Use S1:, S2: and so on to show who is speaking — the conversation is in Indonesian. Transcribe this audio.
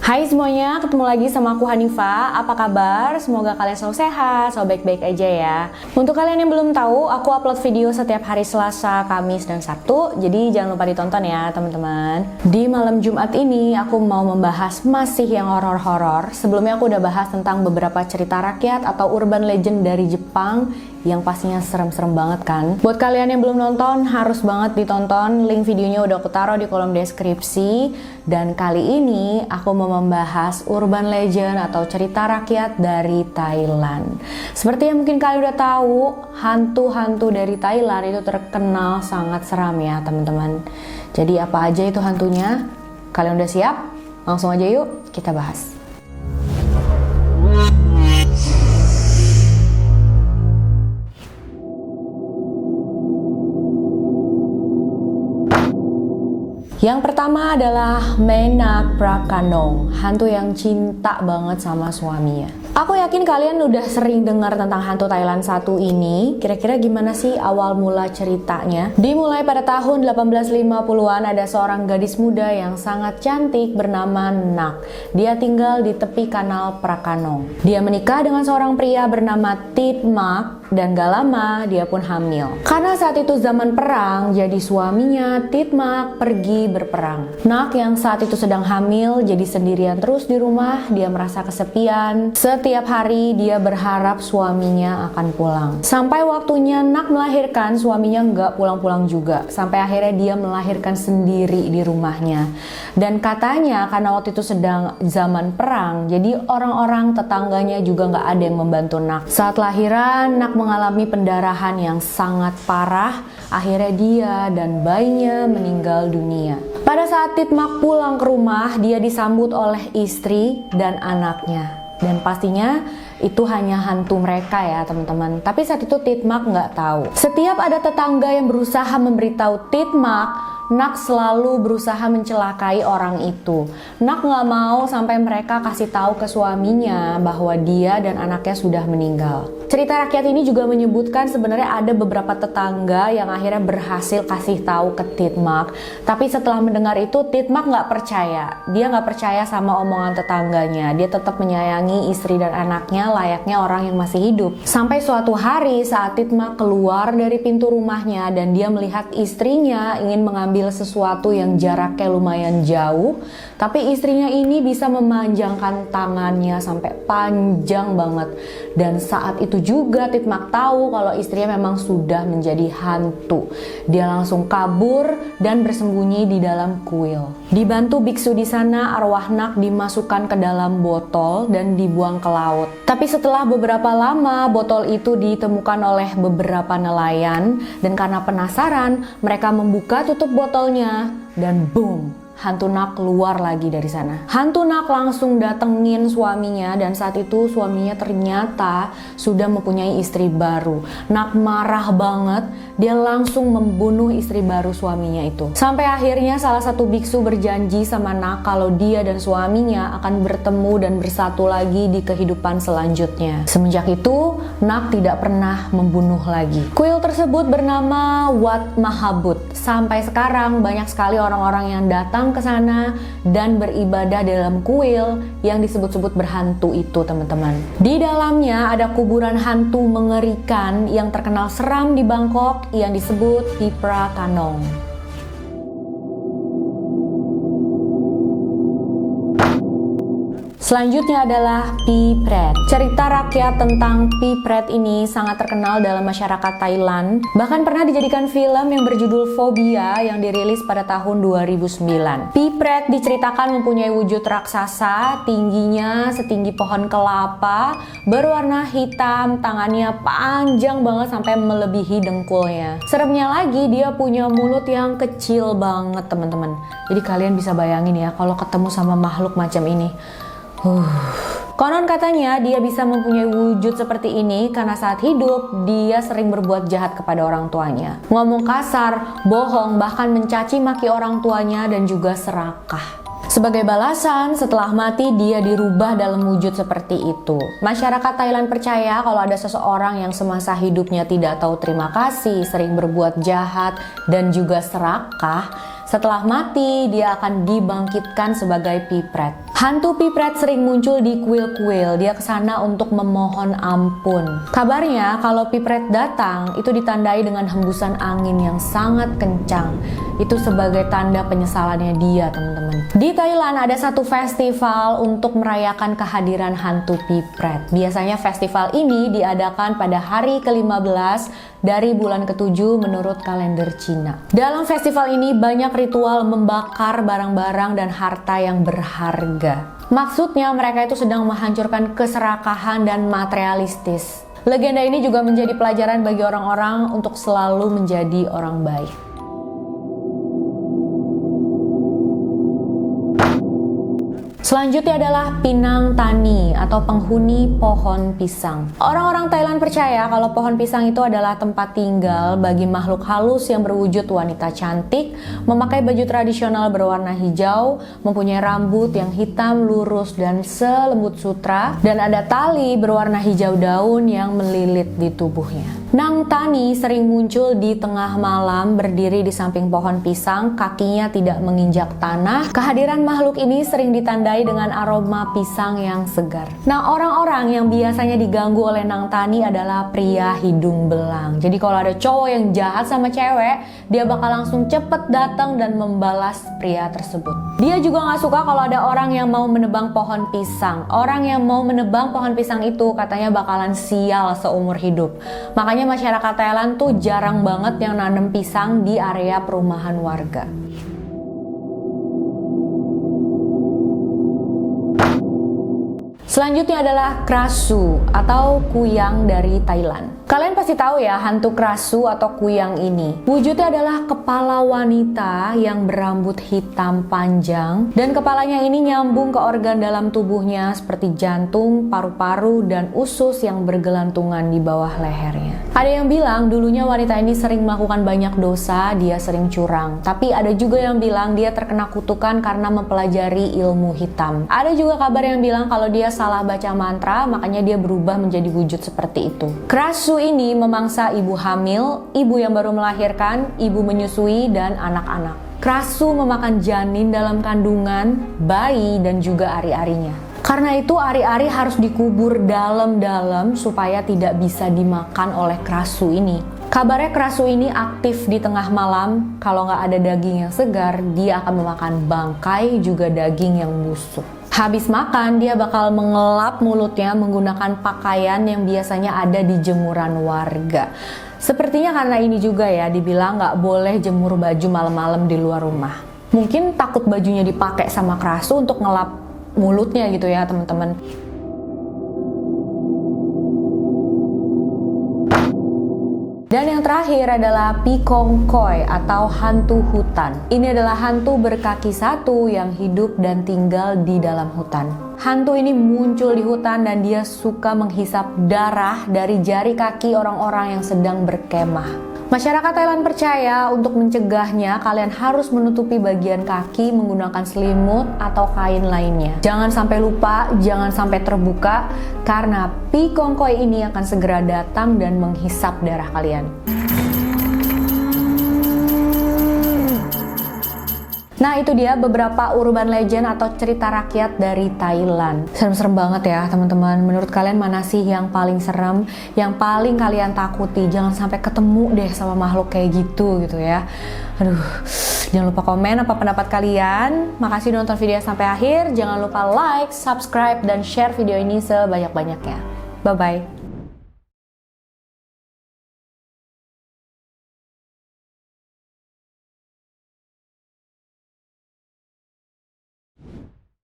S1: Hai semuanya, ketemu lagi sama aku Hanifa. Apa kabar? Semoga kalian selalu sehat, selalu baik-baik aja ya. Untuk kalian yang belum tahu, aku upload video setiap hari Selasa, Kamis, dan Sabtu. Jadi jangan lupa ditonton ya teman-teman. Di malam Jumat ini aku mau membahas masih yang horor-horor. Sebelumnya aku udah bahas tentang beberapa cerita rakyat atau urban legend dari Jepang yang pastinya serem-serem banget kan. Buat kalian yang belum nonton, harus banget ditonton. Link videonya udah aku taruh di kolom deskripsi. Dan kali ini aku mau membahas urban legend atau cerita rakyat dari Thailand. Seperti yang mungkin kalian udah tahu, hantu-hantu dari Thailand itu terkenal sangat seram ya teman-teman. Jadi apa aja itu hantunya? Kalian udah siap? Langsung aja yuk kita bahas. Yang pertama adalah Menak Prakanong, hantu yang cinta banget sama suaminya. Aku yakin kalian udah sering dengar tentang hantu Thailand satu ini. Kira-kira gimana sih awal mula ceritanya? Dimulai pada tahun 1850-an, ada seorang gadis muda yang sangat cantik bernama Nak. Dia tinggal di tepi kanal Prakanong. Dia menikah dengan seorang pria bernama Titmak dan gak lama dia pun hamil. Karena saat itu zaman perang, jadi suaminya Titmak pergi berperang. Nak yang saat itu sedang hamil jadi sendirian terus di rumah. Dia merasa kesepian. Setiap hari dia berharap suaminya akan pulang. Sampai waktunya Nak melahirkan, suaminya nggak pulang-pulang juga. Sampai akhirnya dia melahirkan sendiri di rumahnya. Dan katanya karena waktu itu sedang zaman perang, jadi orang-orang tetangganya juga nggak ada yang membantu Nak. Saat lahiran, Nak mengalami pendarahan yang sangat parah. Akhirnya dia dan bayinya meninggal dunia. Pada saat Titmak pulang ke rumah, dia disambut oleh istri dan anaknya. Dan pastinya itu hanya hantu mereka ya teman-teman. Tapi saat itu Titmak nggak tahu. Setiap ada tetangga yang berusaha memberitahu Titmak, Nak selalu berusaha mencelakai orang itu. Nak nggak mau sampai mereka kasih tahu ke suaminya bahwa dia dan anaknya sudah meninggal. Cerita rakyat ini juga menyebutkan sebenarnya ada beberapa tetangga yang akhirnya berhasil kasih tahu ke Titmak. Tapi setelah mendengar itu Titmak nggak percaya. Dia nggak percaya sama omongan tetangganya. Dia tetap menyayangi istri dan anaknya layaknya orang yang masih hidup. Sampai suatu hari saat Titmak keluar dari pintu rumahnya dan dia melihat istrinya ingin mengambil sesuatu yang jaraknya lumayan jauh, tapi istrinya ini bisa memanjangkan tangannya sampai panjang banget. Dan saat itu juga Titmak tahu kalau istrinya memang sudah menjadi hantu. Dia langsung kabur dan bersembunyi di dalam kuil. Dibantu biksu di sana, arwah Nak dimasukkan ke dalam botol dan dibuang ke laut. Tapi setelah beberapa lama, botol itu ditemukan oleh beberapa nelayan, dan karena penasaran, mereka membuka tutup botolnya dan boom, hantu Nak keluar lagi dari sana. Hantu Nak langsung datengin suaminya dan saat itu suaminya ternyata sudah mempunyai istri baru. Nak marah banget, dia langsung membunuh istri baru suaminya itu. Sampai akhirnya salah satu biksu berjanji sama Nak kalau dia dan suaminya akan bertemu dan bersatu lagi di kehidupan selanjutnya. Semenjak itu, Nak tidak pernah membunuh lagi. Kuil tersebut bernama Wat Mahabut. Sampai sekarang banyak sekali orang-orang yang datang ke sana dan beribadah dalam kuil yang disebut-sebut berhantu itu teman-teman. Di dalamnya ada kuburan hantu mengerikan yang terkenal seram di Bangkok yang disebut Prakanong. Selanjutnya adalah Pipret. Cerita rakyat tentang Pipret ini sangat terkenal dalam masyarakat Thailand. Bahkan pernah dijadikan film yang berjudul Phobia yang dirilis pada tahun 2009. Pipret diceritakan mempunyai wujud raksasa, tingginya setinggi pohon kelapa, berwarna hitam, tangannya panjang banget sampai melebihi dengkulnya. Seremnya lagi, dia punya mulut yang kecil banget teman-teman. Jadi kalian bisa bayangin ya kalau ketemu sama makhluk macam ini. Konon katanya dia bisa mempunyai wujud seperti ini karena saat hidup dia sering berbuat jahat kepada orang tuanya. Ngomong kasar, bohong, bahkan mencaci maki orang tuanya dan juga serakah. Sebagai balasan, setelah mati dia dirubah dalam wujud seperti itu. Masyarakat Thailand percaya kalau ada seseorang yang semasa hidupnya tidak tahu terima kasih, sering berbuat jahat, dan juga serakah, setelah mati dia akan dibangkitkan sebagai Pipret. Hantu Pipret sering muncul di kuil-kuil. Dia kesana untuk memohon ampun. Kabarnya kalau Pipret datang itu ditandai dengan hembusan angin yang sangat kencang. Itu sebagai tanda penyesalannya dia, teman-teman. Di Thailand ada satu festival untuk merayakan kehadiran hantu Pipret. Biasanya festival ini diadakan pada hari ke-15 dari bulan ke-7 menurut kalender Cina. Dalam festival ini banyak ritual membakar barang-barang dan harta yang berharga. Maksudnya mereka itu sedang menghancurkan keserakahan dan materialistis. Legenda ini juga menjadi pelajaran bagi orang-orang untuk selalu menjadi orang baik. Selanjutnya adalah Pinang Tani atau penghuni pohon pisang. Orang-orang Thailand percaya kalau pohon pisang itu adalah tempat tinggal bagi makhluk halus yang berwujud wanita cantik, memakai baju tradisional berwarna hijau, mempunyai rambut yang hitam lurus dan selembut sutra, dan ada tali berwarna hijau daun yang melilit di tubuhnya. Nang Tani sering muncul di tengah malam, berdiri di samping pohon pisang, kakinya tidak menginjak tanah. Kehadiran makhluk ini sering ditandai dengan aroma pisang yang segar. Nah, orang-orang yang biasanya diganggu oleh Nang Tani adalah pria hidung belang. Jadi kalau ada cowok yang jahat sama cewek, dia bakal langsung cepet datang dan membalas pria tersebut. Dia juga gak suka kalau ada orang yang mau menebang pohon pisang. Orang yang mau menebang pohon pisang itu katanya bakalan sial seumur hidup. Makanya masyarakat Thailand tuh jarang banget yang nanam pisang di area perumahan warga. Selanjutnya adalah Krasu atau kuyang dari Thailand. Kalian pasti tahu ya hantu Krasu atau kuyang ini. Wujudnya adalah kepala wanita yang berambut hitam panjang dan kepalanya ini nyambung ke organ dalam tubuhnya seperti jantung, paru-paru, dan usus yang bergelantungan di bawah lehernya. Ada yang bilang dulunya wanita ini sering melakukan banyak dosa, dia sering curang. Tapi ada juga yang bilang dia terkena kutukan karena mempelajari ilmu hitam. Ada juga kabar yang bilang kalau dia salah baca mantra, makanya dia berubah menjadi wujud seperti itu. Krasu ini memangsa ibu hamil, ibu yang baru melahirkan, ibu menyusui, dan anak-anak. Krasu memakan janin dalam kandungan, bayi, dan juga ari-arinya. Karena itu ari-ari harus dikubur dalam-dalam supaya tidak bisa dimakan oleh Krasu ini. Kabarnya Krasu ini aktif di tengah malam, kalau nggak ada daging yang segar, dia akan memakan bangkai juga daging yang busuk. Habis makan, dia bakal mengelap mulutnya menggunakan pakaian yang biasanya ada di jemuran warga. Sepertinya karena ini juga ya, dibilang nggak boleh jemur baju malam-malam di luar rumah. Mungkin takut bajunya dipakai sama Krasu untuk ngelap mulutnya gitu ya teman-teman. Dan yang terakhir adalah Pikongkoi atau hantu hutan. Ini adalah hantu berkaki satu yang hidup dan tinggal di dalam hutan. Hantu ini muncul di hutan dan dia suka menghisap darah dari jari kaki orang-orang yang sedang berkemah. Masyarakat Thailand percaya untuk mencegahnya kalian harus menutupi bagian kaki menggunakan selimut atau kain lainnya. Jangan sampai lupa, jangan sampai terbuka karena Pikongkoi ini akan segera datang dan menghisap darah kalian. Nah itu dia beberapa urban legend atau cerita rakyat dari Thailand. Serem-serem banget ya teman-teman. Menurut kalian mana sih yang paling serem, yang paling kalian takuti? Jangan sampai ketemu deh sama makhluk kayak gitu ya. Aduh, jangan lupa komen apa pendapat kalian. Makasih udah nonton video sampai akhir. Jangan lupa like, subscribe, dan share video ini sebanyak-banyaknya. Bye-bye.